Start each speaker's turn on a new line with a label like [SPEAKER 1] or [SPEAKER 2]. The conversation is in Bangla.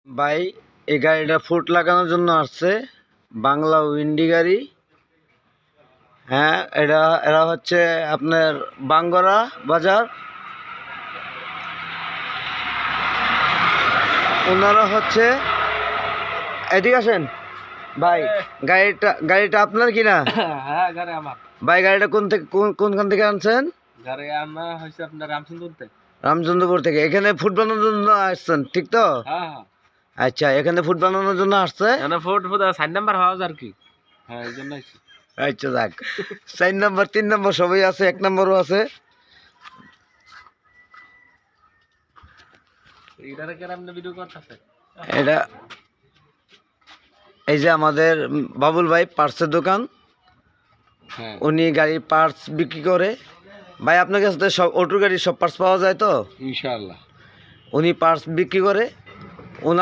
[SPEAKER 1] ভাই এই গাড়িটা ফুট লাগানোর জন্য আসছে বাংলা উইন্ডি গাড়ি। হ্যাঁ, এরা হচ্ছে আপনার বাঙ্গরা বাজার। ওনারা হচ্ছে এদিকে আসেন ভাই। গাড়িটা আপনার কিনা?
[SPEAKER 2] হ্যাঁ, গাড়ি আমার।
[SPEAKER 1] ভাই গাড়িটা কোনখান থেকে আনছেন?
[SPEAKER 2] গাড়ি আনা হয়েছে আপনার
[SPEAKER 1] রামচন্দ্রপুর থেকে। এখানে ফুট বানানোর জন্য আসছেন, ঠিক তো?
[SPEAKER 2] হ্যাঁ,
[SPEAKER 1] আচ্ছা, এখানে ফুট বানানোর জন্য আসছে।
[SPEAKER 2] সাইড নাম্বার হওয়া আর কি। হ্যাঁ, এই জন্য
[SPEAKER 1] আচ্ছা, যাক, 4 নম্বর 3 নম্বর সবই আছে, 1 নম্বরও আছে। এটা এই যে আমাদের বাবুল ভাই পার্টসের দোকান। উনি গাড়ির পার্টস বিক্রি করে। ভাই আপনার কাছে তো সব অটো গাড়ির সব পার্টস পাওয়া যায় তো?
[SPEAKER 2] ইনশাআল্লাহ।
[SPEAKER 1] উনি পার্টস বিক্রি করে। ওনার